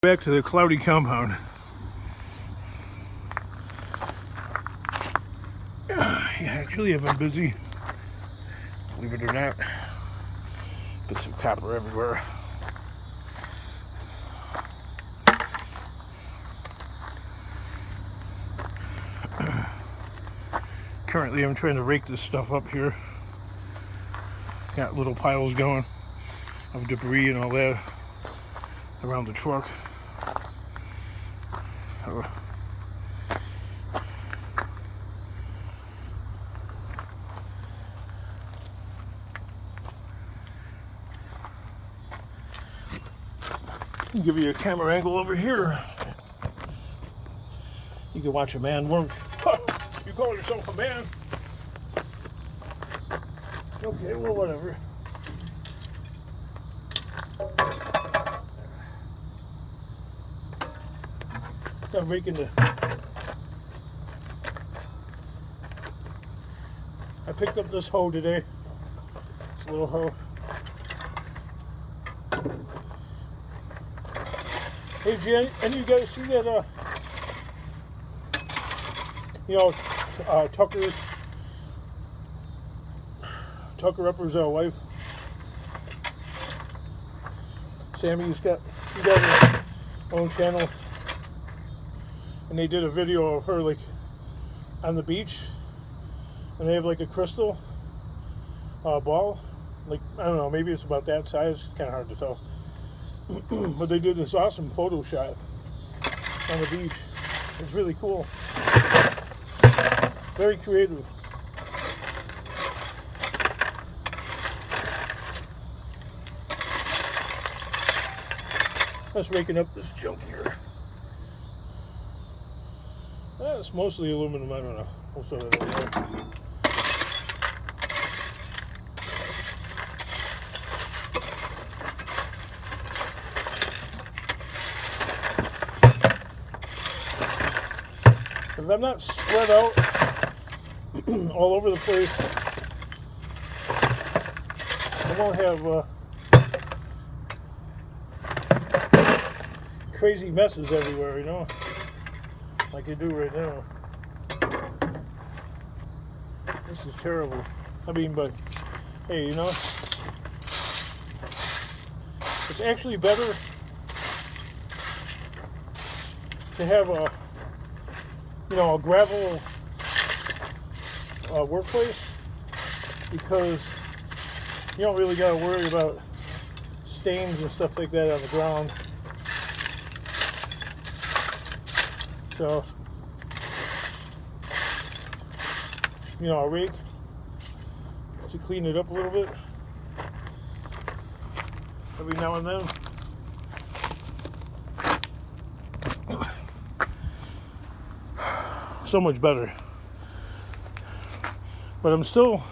Back to the cloudy compound. Yeah, actually I've been busy, believe it or not. Bits of copper everywhere. Currently I'm trying to rake this stuff up here. Got little piles going of debris and all that around the truck. I'll give you a camera angle over here. You can watch a man work. You call yourself a man? Okay, well, whatever. I'm raking I picked up this hoe today. This little hoe. Hey, Jen, any of you guys see that, Tucker Upper's wife? Sammy's got her own channel. And they did a video of her, like, on the beach. And they have, like, a crystal ball. Like, I don't know, maybe it's about that size. Kind of hard to tell. But they did this awesome photo shot on the beach. It's really cool. Very creative. Let's raking up this junk here. It's mostly aluminum, I don't know. Most of it over there. If I'm not spread out all over the place, I won't have crazy messes everywhere, you know, like I do right now. This is terrible. I mean, but hey, you know, it's actually better to have a gravel workplace, because you don't really got to worry about stains and stuff like that on the ground. So, a rake to clean it up a little bit every now and then. So much better. But I'm still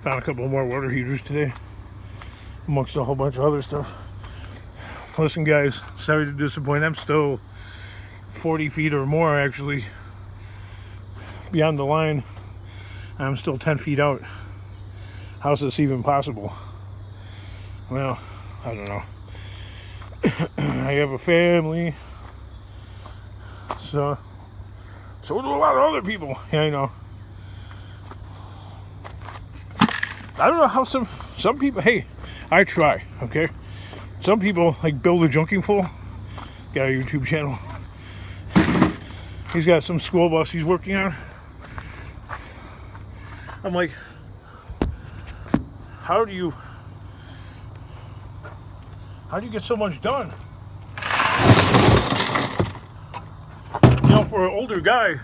found a couple more water heaters today amongst a whole bunch of other stuff. Listen, guys, sorry to disappoint. I'm still 40 feet or more actually beyond the line. I'm still 10 feet out. How's this even possible? Well, I don't know. I have a family, so do a lot of other people. Yeah, I know. I don't know how some people, hey, I try, okay? Some people, like Bill the Junking Fool, got a YouTube channel. He's got some school bus he's working on. I'm like, how do you get so much done? For an older guy,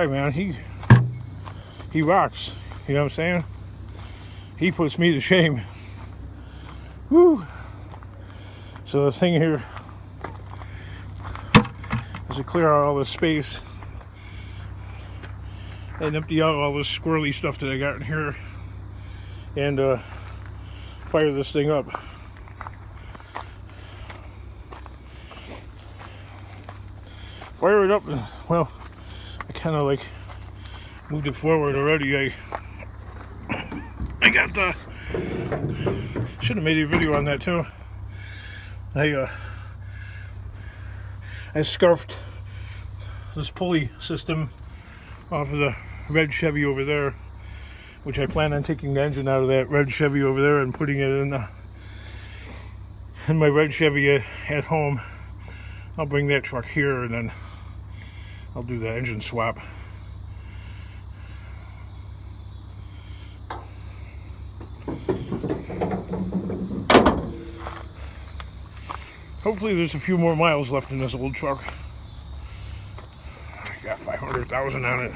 man, he rocks. You know what I'm saying? He puts me to shame. Woo! So the thing here is to clear out all this space and empty out all this squirrely stuff that I got in here, and fire this thing up. Fire it up, and, well, I kind of like moved it forward already. I got the Should have made a video on that too. I scarfed this pulley system off of the red Chevy over there, which I plan on taking the engine out of that red Chevy over there and putting it in my red Chevy at home. I'll bring that truck here and then I'll do the engine swap. Hopefully there's a few more miles left in this old truck. I got 500,000 on it.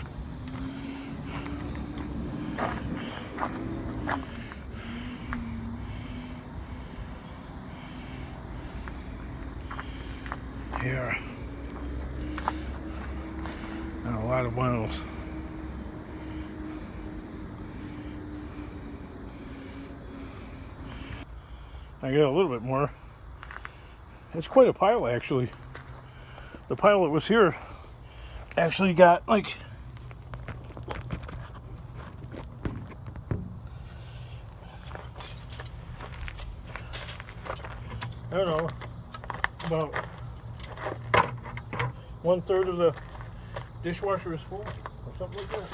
Yeah. Not a lot of miles. I got a little bit more. It's quite a pile, actually. The pile that was here actually got like I don't know, about 1/3 of the dishwasher is full or something like that.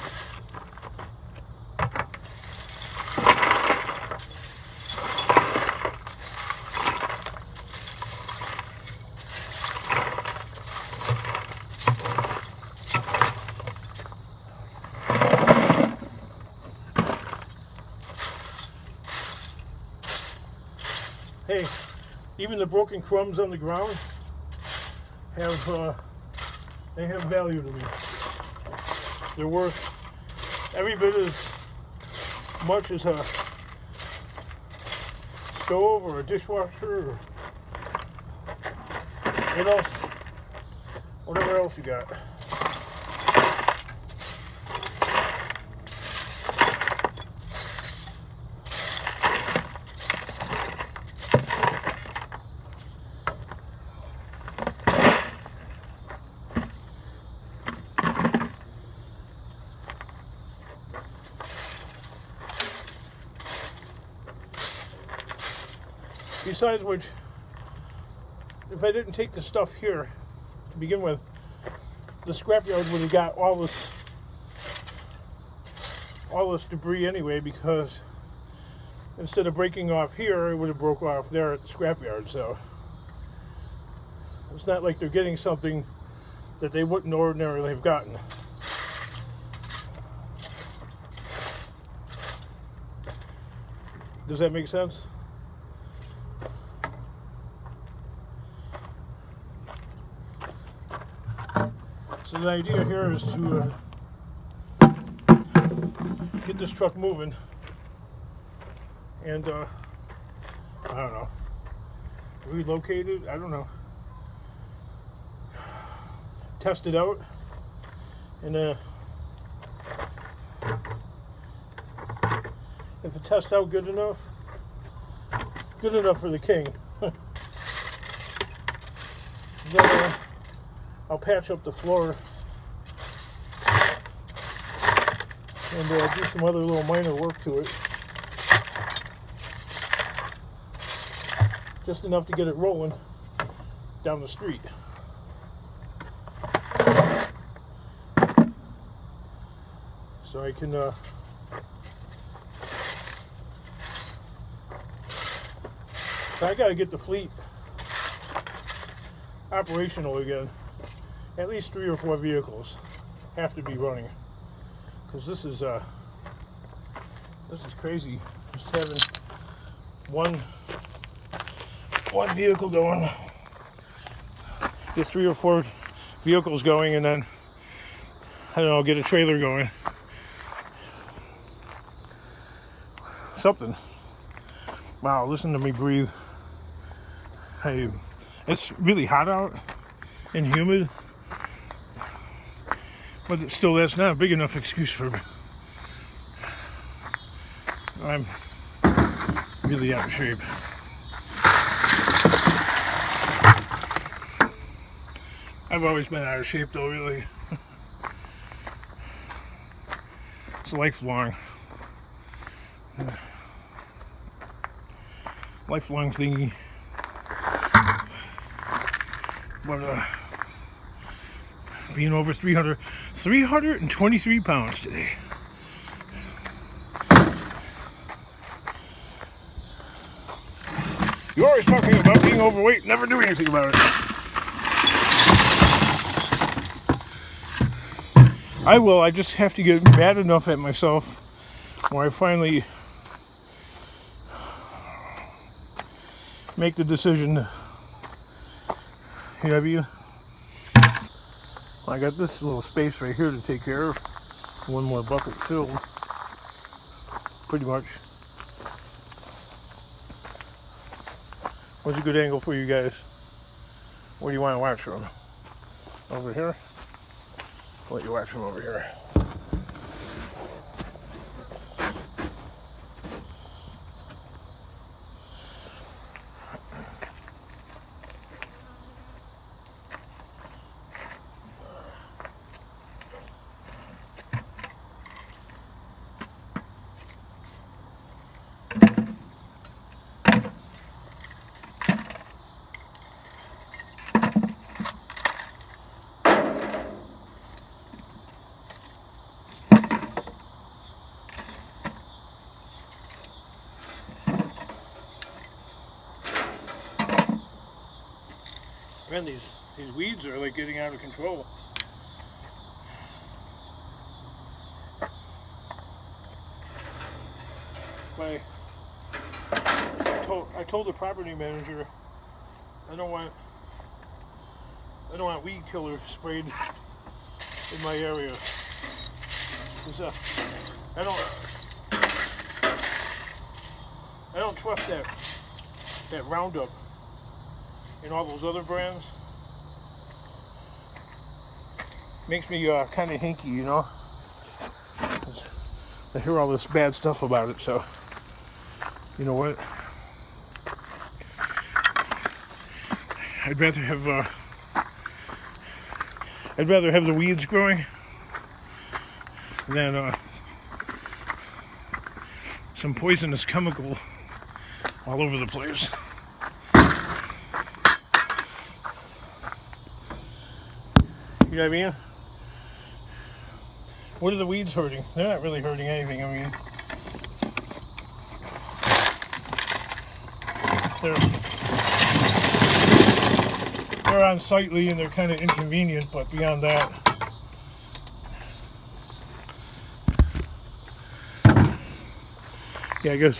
Hey, even the broken crumbs on the ground they have value to me. They're worth every bit as much as a stove or a dishwasher or whatever else you got. Besides which, if I didn't take the stuff here to begin with, the scrapyard would have got all this debris anyway, because instead of breaking off here, it would have broke off there at the scrapyard. So it's not like they're getting something that they wouldn't ordinarily have gotten. Does that make sense? So the idea here is to get this truck moving and I don't know, relocate it, I don't know, test it out, and if it tests out good enough for the King, then I'll patch up the floor and do some other little minor work to it. Just enough to get it rolling down the street. So I can so I gotta get the fleet operational again. At least 3 or 4 vehicles have to be running, because this is crazy. Just having one vehicle going, get 3 or 4 vehicles going, and then I don't know, get a trailer going. Something. Wow, listen to me breathe. Hey, it's really hot out and humid. But still, that's not a big enough excuse for me. I'm really out of shape. I've always been out of shape though, really. It's lifelong. lifelong thingy. But being over 323 pounds today. You're always talking about being overweight, never doing anything about it. I will, I just have to get bad enough at myself where I finally make the decision. You know what I mean? I got this little space right here to take care of. One more bucket filled. Pretty much. What's a good angle for you guys? What do you want to watch from? Over here? I'll let you watch from over here. Man, these weeds are like getting out of control. I told the property manager I don't want weed killer sprayed in my area. I don't trust that Roundup and all those other brands. Makes me kind of hinky, you know. I hear all this bad stuff about it, so you know what? I'd rather have the weeds growing than some poisonous chemical all over the place. You know what I mean? What are the weeds hurting? They're not really hurting anything. I mean, they're unsightly and they're kind of inconvenient, but beyond that, yeah, I guess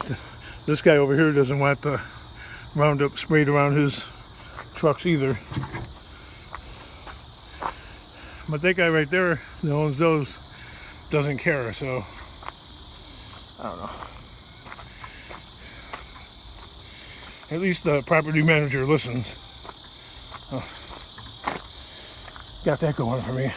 this guy over here doesn't want the Roundup sprayed around his trucks either. But that guy right there that owns those doesn't care, so I don't know. At least the property manager listens. Oh, got that going for me.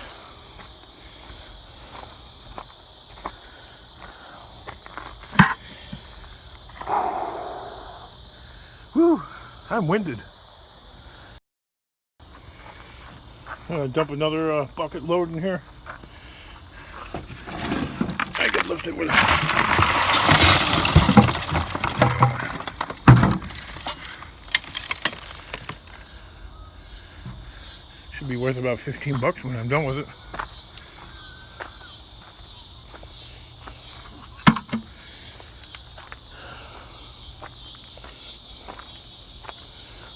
Whew, I'm winded. I'm gonna dump another bucket load in here. I can lift it with it. Should be worth about $15 when I'm done with it.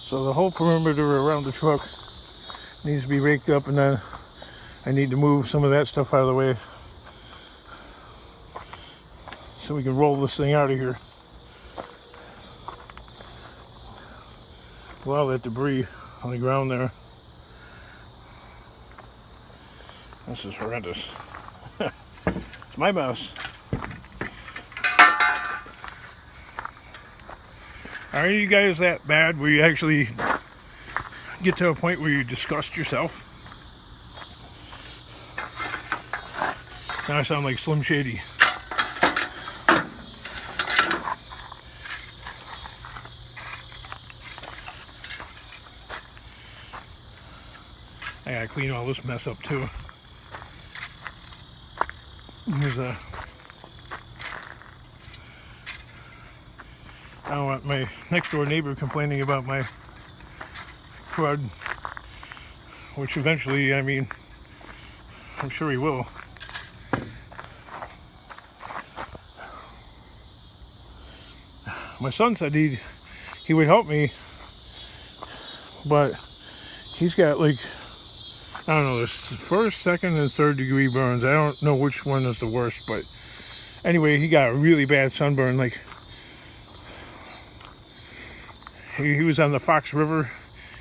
So the whole perimeter around the truck needs to be raked up, and then I need to move some of that stuff out of the way so we can roll this thing out of here. With all that debris on the ground there. This is horrendous. It's my mouse. Are any of you guys that bad where you actually get to a point where you disgust yourself? Now I sound like Slim Shady. I gotta clean all this mess up too. I don't want my next door neighbor complaining about my crud, which eventually, I mean, I'm sure he will. My son said he would help me, but he's got like, I don't know, this first, second, and third degree burns. I don't know which one is the worst, but anyway, he got a really bad sunburn. Like, he was on the Fox River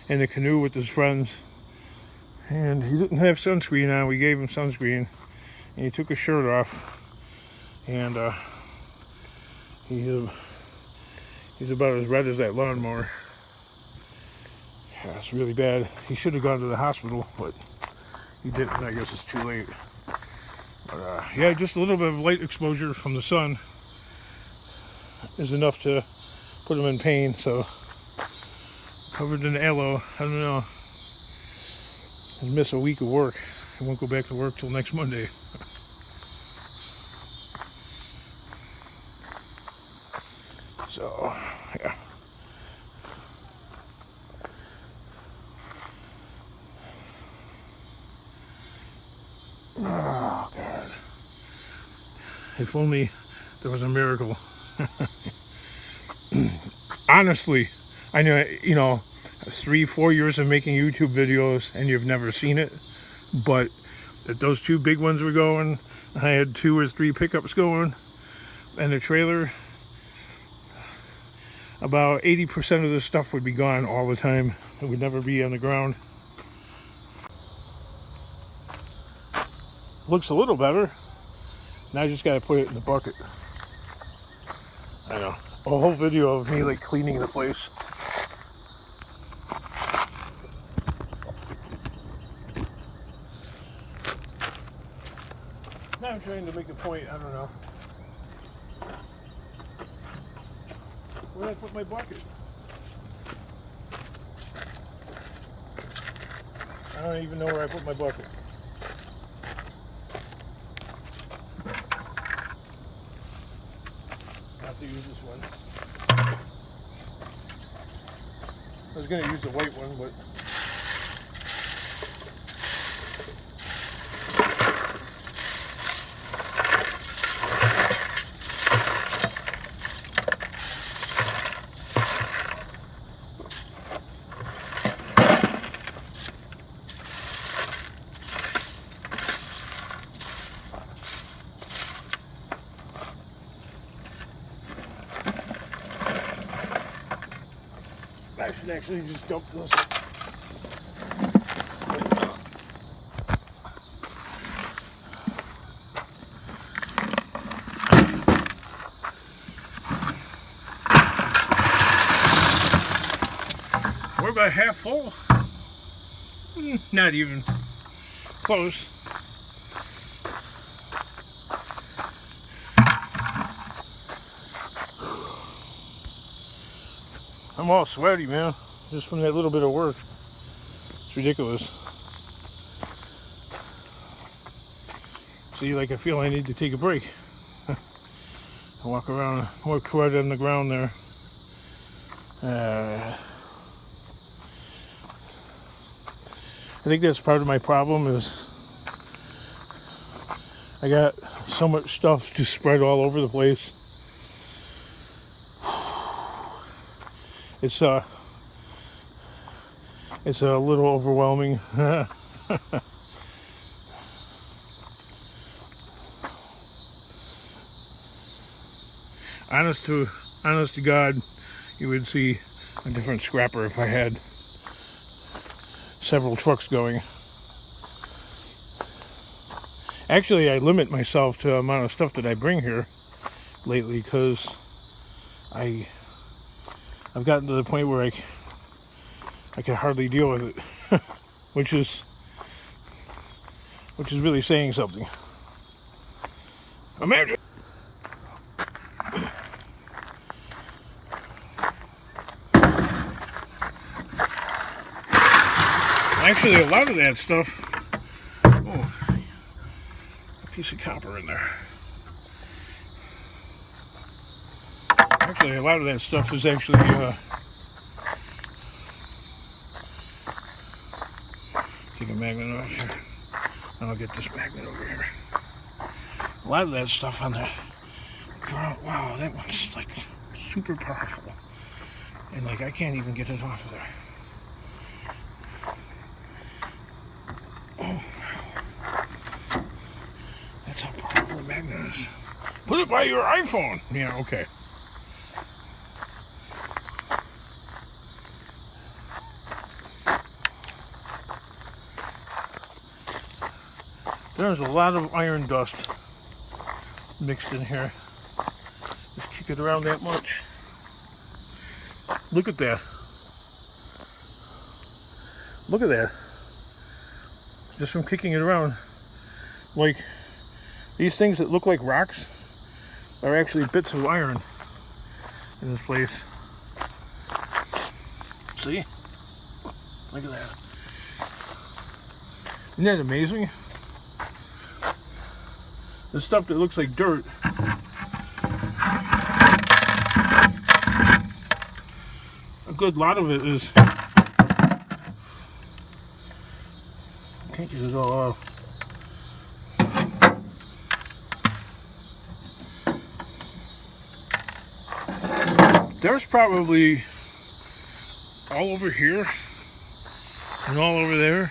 in a canoe with his friends, and he didn't have sunscreen on. We gave him sunscreen, and he took his shirt off, and he's about as red as that lawnmower. Yeah, it's really bad. He should have gone to the hospital, but he didn't. I guess it's too late. But yeah, just a little bit of light exposure from the sun is enough to put him in pain. So covered in aloe. I don't know. I'll miss a week of work. I won't go back to work till next Monday. So yeah. Oh God. If only there was a miracle. Honestly, I know, 3-4 years of making YouTube videos and you've never seen it, but if those 2 big ones were going, I had 2 or 3 pickups going and a trailer, about 80% of this stuff would be gone all the time. It would never be on the ground. Looks a little better. Now I just gotta put it in the bucket. I know. A whole video of me like cleaning the place. Now I'm trying to make a point. I don't know. Where did I put my bucket? I don't even know where I put my bucket. I have to use this one. I was going to use the white one, but I should actually just dump this. We're about half full. Not even close. I'm all sweaty, man, just from that little bit of work. It's ridiculous. See, like I feel I need to take a break. I walk around, more crud on the ground there. I think that's part of my problem is I got so much stuff just spread all over the place. It's a little overwhelming. Honest to God, you would see a different scrapper if I had several trucks going. Actually, I limit myself to the amount of stuff that I bring here lately because I've gotten to the point where I can hardly deal with it, which is really saying something. Imagine. Actually, a lot of that stuff. Oh, a piece of copper in there. Actually, actually, a lot of that stuff is actually, take a magnet off here. And I'll get this magnet over here. A lot of that stuff on the ground, wow, that one's like super powerful. And like, I can't even get it off of there. Oh, that's how powerful a magnet is. Put it by your iPhone. Yeah, okay. There's a lot of iron dust mixed in here. Just kick it around that much. Look at that. Look at that. Just from kicking it around. Like, these things that look like rocks are actually bits of iron in this place. See? Look at that. Isn't that amazing? The stuff that looks like dirt a good lot of it is, can't get it all off. There's probably all over here and all over there,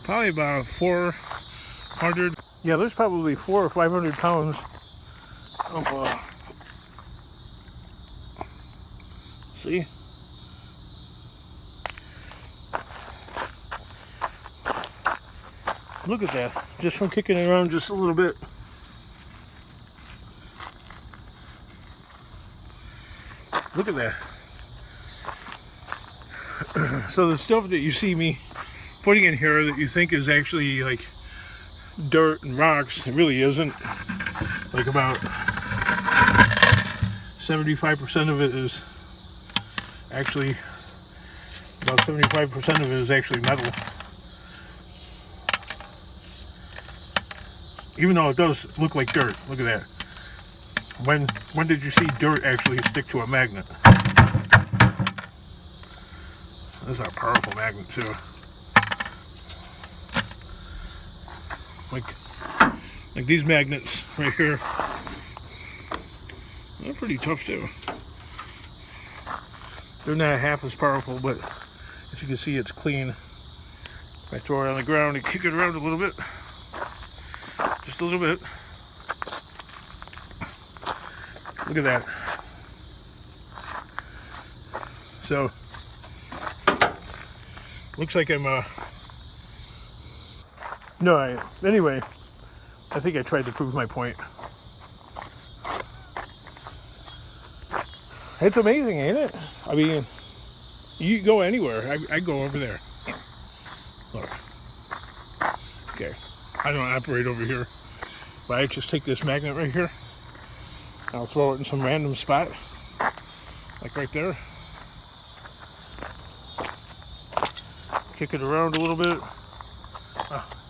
probably about 400. Yeah, there's probably 400 or 500 pounds of, see? Look at that, just from kicking it around just a little bit. Look at that. So the stuff that you see me putting in here that you think is actually like dirt and rocks, it really isn't. Like about 75% of it is actually, about 75% of it is actually metal. Even though it does look like dirt. Look at that. When did you see dirt actually stick to a magnet? This is a powerful magnet too. Like these magnets right here, they're pretty tough too. They're not half as powerful, but as you can see, it's clean. If I throw it on the ground and kick it around a little bit, just a little bit. Look at that. So, looks like I'm, no, anyway, I think I tried to prove my point. It's amazing, ain't it? I mean, you go anywhere. I go over there. Look. Okay. I don't operate over here. But I just take this magnet right here. I'll throw it in some random spot. Like right there. Kick it around a little bit.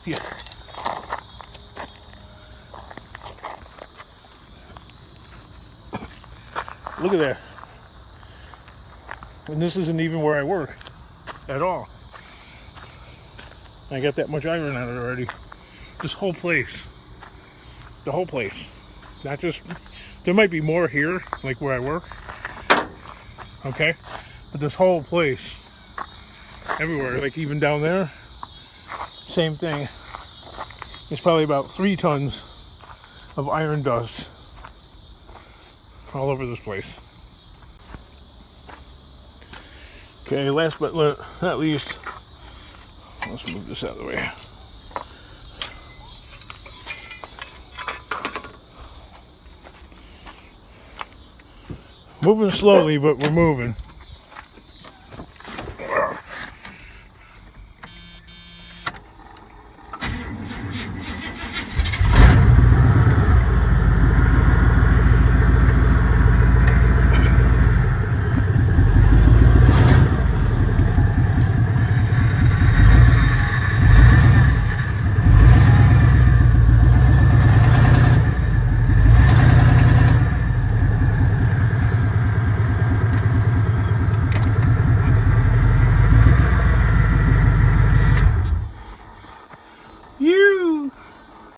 Yeah. Look at that. And this isn't even where I work at all. I got that much iron on it already. This whole place. The whole place. Not just, there might be more here, like where I work. Okay? But this whole place, everywhere, like even down there, same thing. It's probably about 3 tons of iron dust all over this place. Okay, last but not least, let's move this out of the way. Moving slowly, but we're moving.